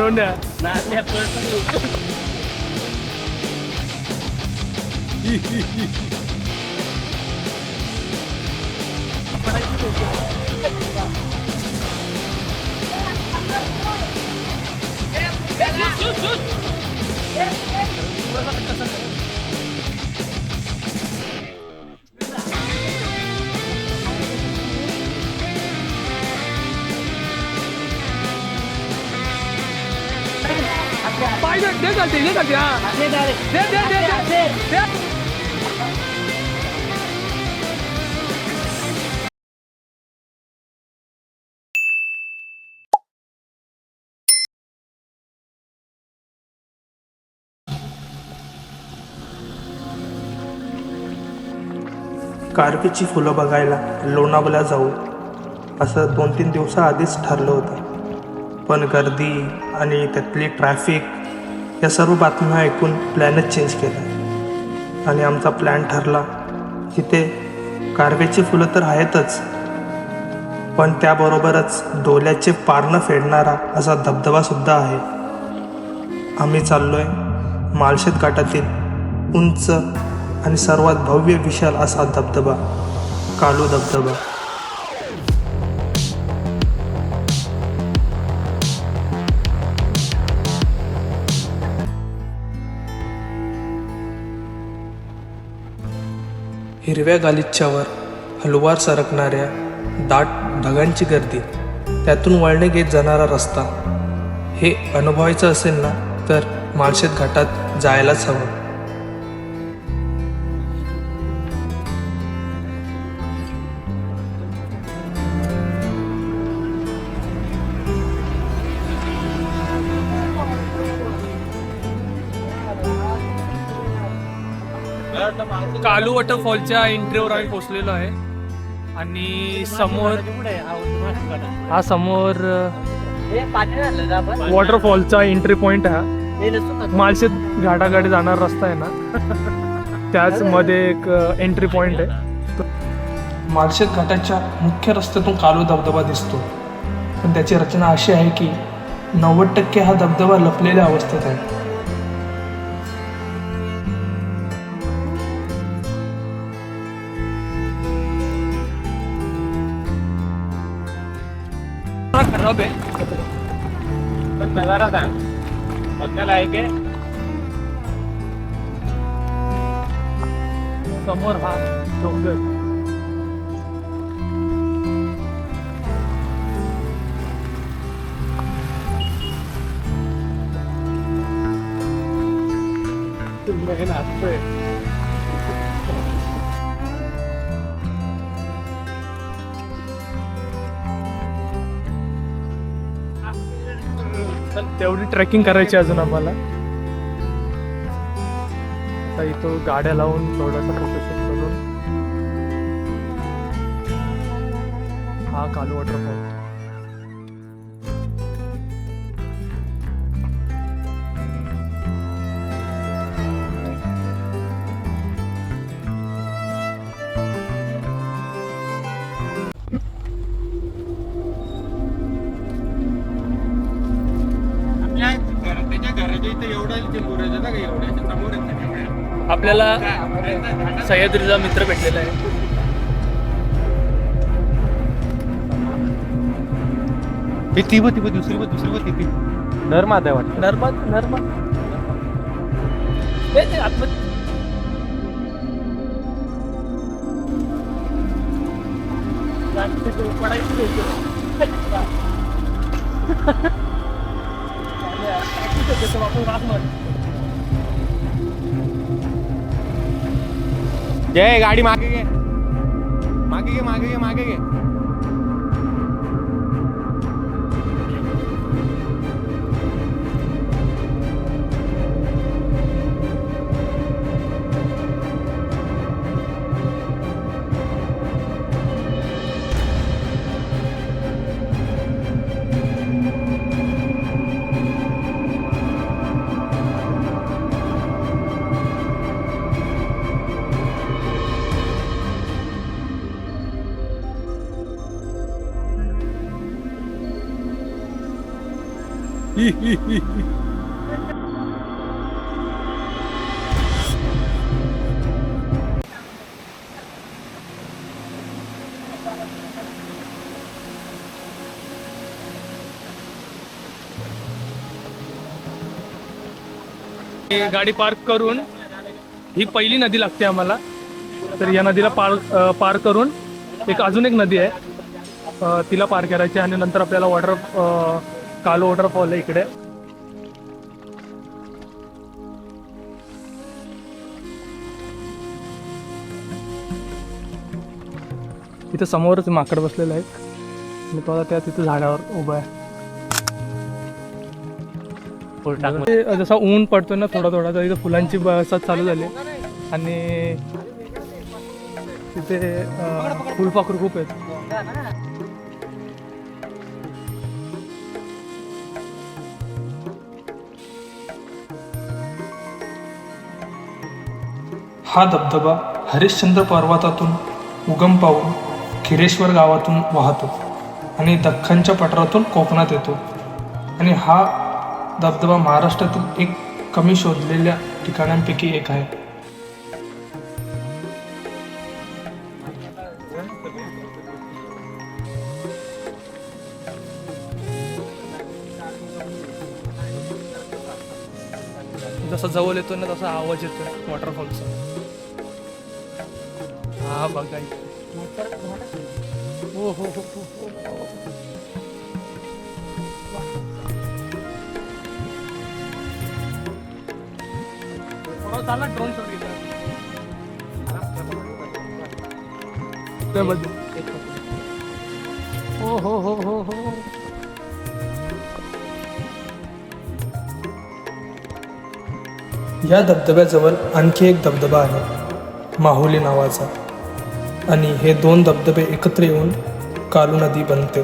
सोन्या पाहिजे दे चालते दे चालते हा दे दे दे दे दे कारवीची फुलं बघायला लोणावळ्याला जाऊ असं 2-3 दिवसाआधीच ठरलं होतं, पण गर्दी आणि त्यातली ट्रॅफिक या सर्व बातम्या ऐकून प्लॅनच चेंज केला आणि आमचा प्लॅन ठरला. तिथे कारवीची फुलं तर आहेतच, पण त्याबरोबरच डोल्याचे पारणं फेडणारा असा धबधबासुद्धा आहे. आम्ही चाललोय माळशेत घाटातील उंच आणि सर्वात भव्य विशाल असा धबधबा, कालू धबधबा. हिरव्या गालिच्यावर हलवार सरकणाऱ्या दाट ढगांची गर्दी, त्यातून वळणे घेत जाणारा रस्ता, हे अनुभवायचं असेल ना तर माळशेत घाटात जायलाच हवं. कालू वॉटरफॉलच्या एंट्रीवर आम्ही पोहोचलेलो आहे आणि समोर हा समोर वॉटरफॉलचा एंट्री पॉइंट आहे. माळशेत घाटाकडे जाणारा रस्ता आहे ना, त्याच मध्ये एक एंट्री पॉइंट आहे. माळशेत घाटाच्या मुख्य रस्त्यातून कालू धबधबा दिसतो, पण त्याची रचना अशी आहे की 90% हा धबधबा लपलेल्या अवस्थेत आहे. खराब आहे पण नजारा सांग बघायला आहे की समोर हा डोंगर. तेवढी ट्रेकिंग करायची अजून आम्हाला. आता इथं गाड्या लावून थोडासा फोटोशूट करून हा कालू वॉटरफॉल. आपल्याला सह्याद्रीचा मित्र भेटलेला आहे. ती दुसरी ती नर्मदा वाटत. नर्मद जय गाडी मागे घे मागे घे मागे घे मागे घे. गाडी पार्क करून ही पहिली नदी लागते आम्हाला. तर या नदीला पार करून अजून एक नदी आहे, तिला पार करायची आणि नंतर आपल्याला कालो वॉटरफॉल आहे इकडे. इथं समोरच माकड बसलेलं आहे आणि तो त्या तिथे झाडावर उभा आहे. जसा ऊन पडतो ना थोडा थोडा, तर इथे फुलांची बरसात चालू झाली आणि तिथे फुलपाखरू खूप आहेत. हा धबधबा हरिश्चंद्र पर्वतातून उगम पावून खिरेश्वर गावातून वाहतो आणि दख्खनच्या पठारातून कोकणात येतो. आणि हा धबधबा महाराष्ट्रातील एक कमी शोधलेल्या ठिकाणांपैकी एक आहे. जसा जवळ येतो ना तसा आवाज येतोय वॉटरफॉलचा. हा बघा हो हो हो हो. चालला ड्रोन शॉट घेतला हो हो हो हो हो. या धबधब्याजवळ आणखी एक धबधबा आहे, माहुली नावाचा, आणि हे दोन धबधबे एकत्र येऊन कालू नदी बनते.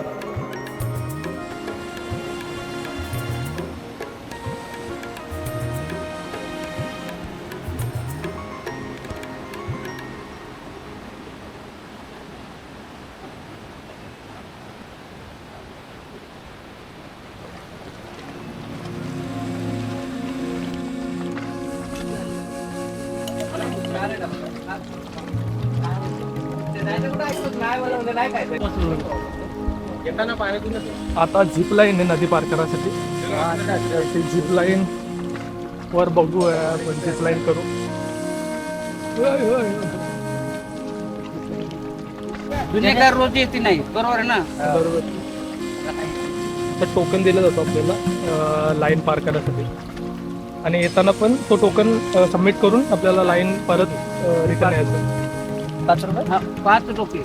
आता झिप लाईन आहे नदी पार करायसाठी. ती झिप लाईन वर बघू, आपण झिप लाईन करू. रोज येते नाही, बरोबर आहे ना. बरोबर. तर टोकन दिलं जातं आपल्याला लाईन पार करण्यासाठी, आणि येताना पण तो टोकन सबमिट करून आपल्याला लाईन परत रिटर्न यायचं. 5 रुपये. 5 रुपये.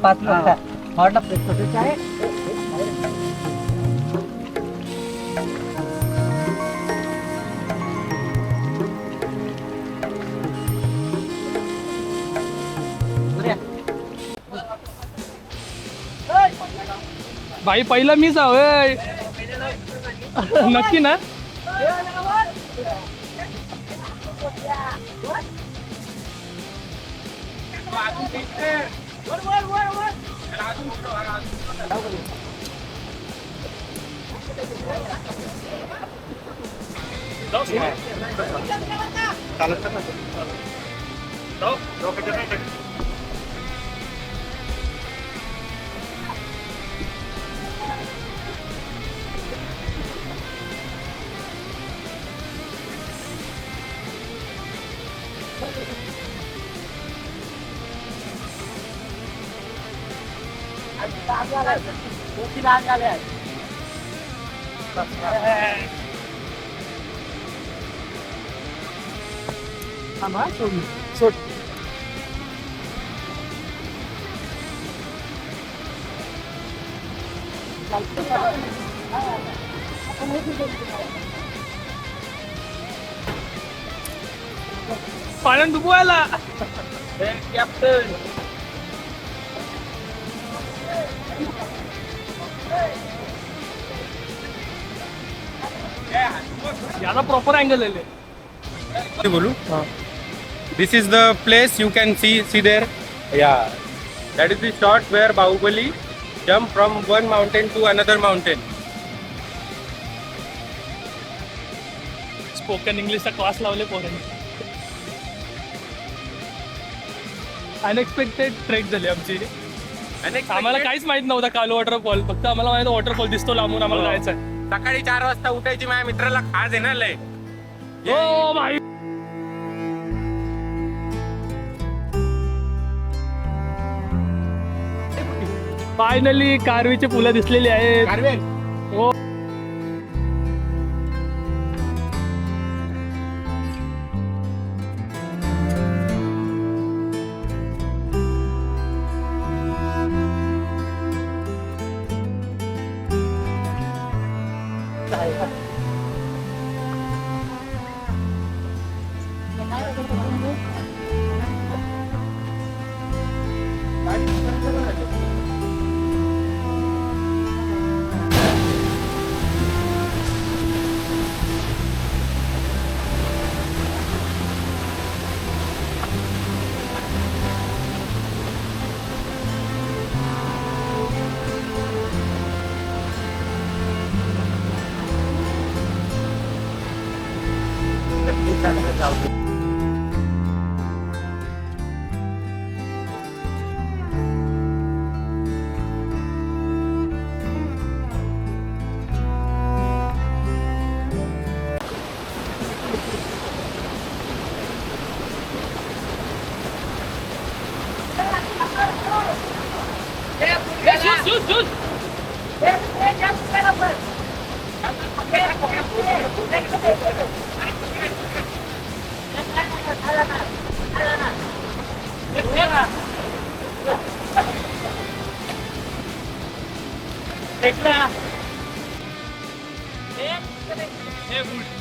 5 रुपये. हॉटला प्लेट आहे. भाई पहिला मीच आहे. नक्की ना. पाण्यात डुबवायला. कॅप्टन याला प्रॉपर अँगल आहे. बोलू. This is the place you can see there. Yeah, that is the shot where Bahubali jumped from one mountain to another mountain. Spoken इंग्लिशचा क्लास लावले पोरांनी. अनएक्सपेक्टेड ट्रेक झाली आमची. आम्हाला काहीच माहित नव्हता काल वॉटरफॉल, फक्त आम्हाला माहित वॉटरफॉल दिसतो लांबून, आम्हाला जायचंय. सकाळी 4 वाजता उठायची माझ्या मित्राला खाज आहे ना लय. हो भाई. फायनली कारवीची फुलं दिसलेली आहेत. हो.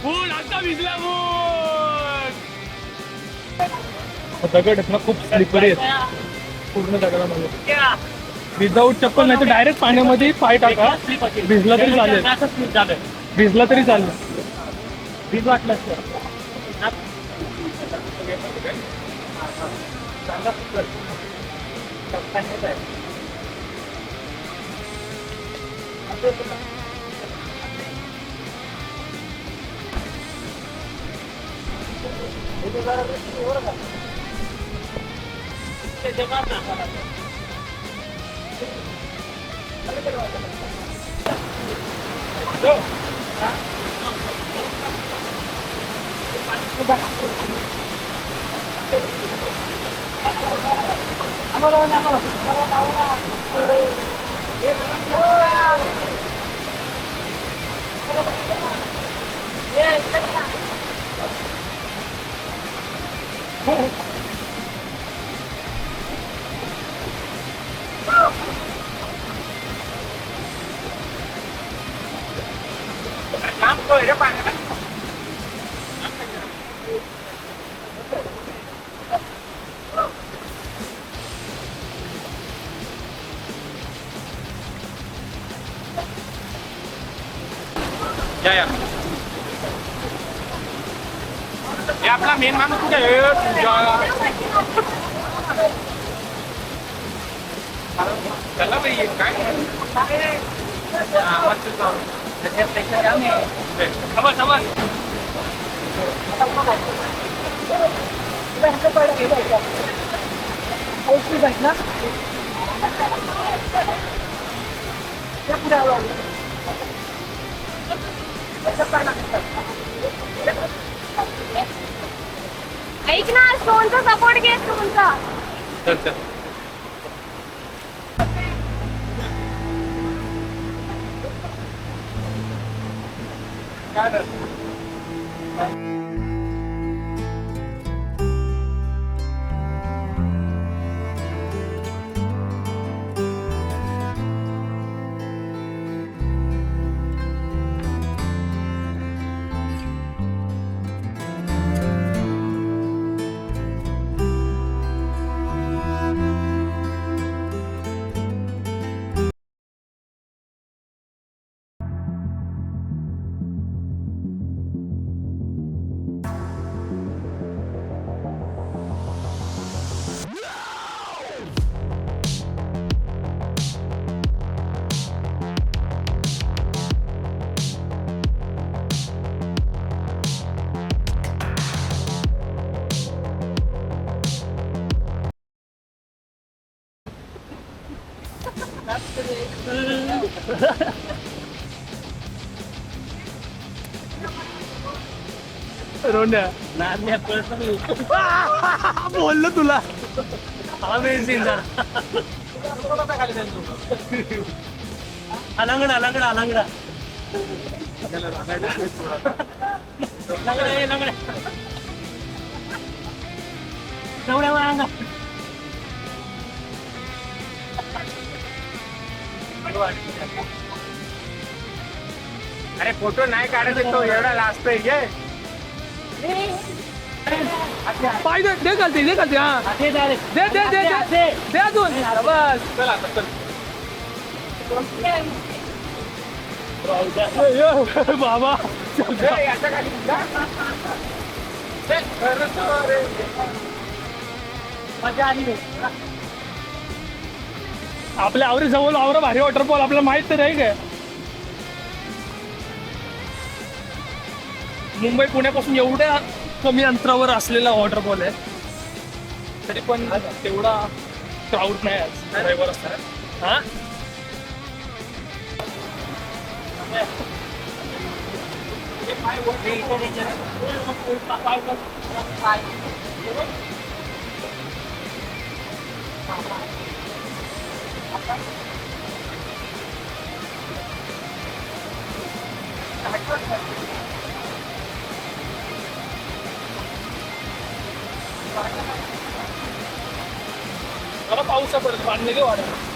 फूल आता भिजला दगड आहेत ना, खूप स्लिपरी आहेत पूर्ण दगडामध्ये. विदाऊट चप्पल नाही तर डायरेक्ट पाण्यामध्ये पाय टाका, भिजला तरी चालेल. भिजला तरी चालेल. भिज वाटलं या हे आपला मेन माणूस कुठे आहे? चला बाई काय ऐक ना, स्टोनचा सपोर्ट घे स्टोनचा. चल चल रोंड्या बोललो तुला अलंगडा अलंगडा अलंगडा अरे फोटो नाही काढत तो एवढा लास्ट आहे पाय दे घालते हा दे दे अजून बस चला आता चल बाबा आपल्या आवरी जवळ आवरा भारी वॉटरफॉल आपल्याला माहित तर आहे काय मुंबई पुण्यापासून एवढ्या कमी अंतरावर असलेला वॉटरफॉल आहे तरी पण तेवढा क्राऊड नाही आज रविवार असताना हा मला पाऊस पडत पाणी नाही वाढत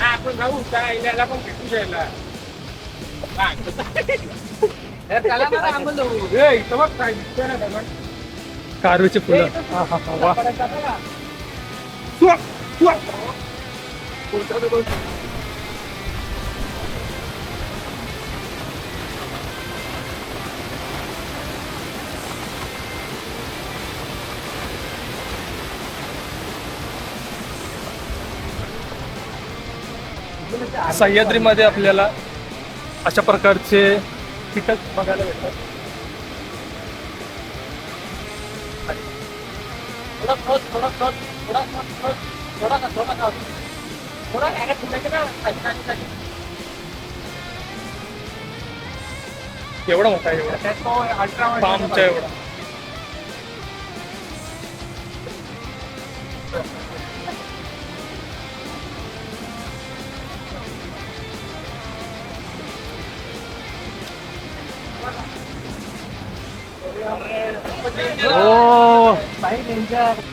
आपण जाऊ त्याला पण भेटू जायला कारवीचे फुलं वा सह्याद्रीमध्ये आपल्याला अशा प्रकारचे कीटक बघायला भेटतात एवढा मोठा आहे एवढा पामचा एवढा ओ भाई डेंजर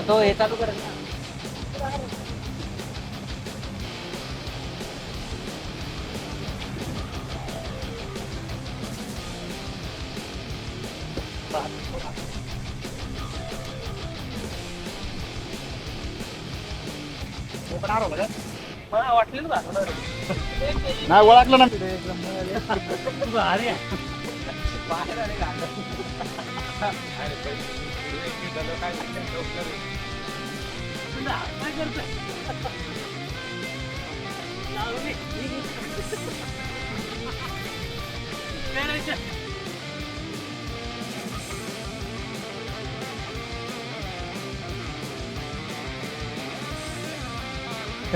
तो हे चालू करेल ना मला वाटलेलं ना नाही ओळखलं ना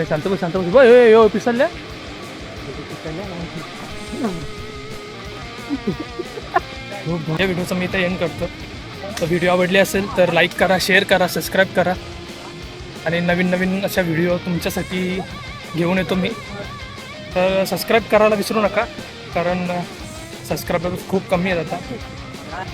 शांत बस पिसल्या या व्हिडिओचा मी इथे एंड करतो तर व्हिडिओ आवडली असेल तर लाईक करा शेअर करा सबस्क्राईब करा आणि नवीन नवीन अशा व्हिडिओ तुमच्यासाठी घेऊन येतो मी तर सबस्क्राईब करायला विसरू नका कारण सबस्क्रायबर खूप कमी आहेत आता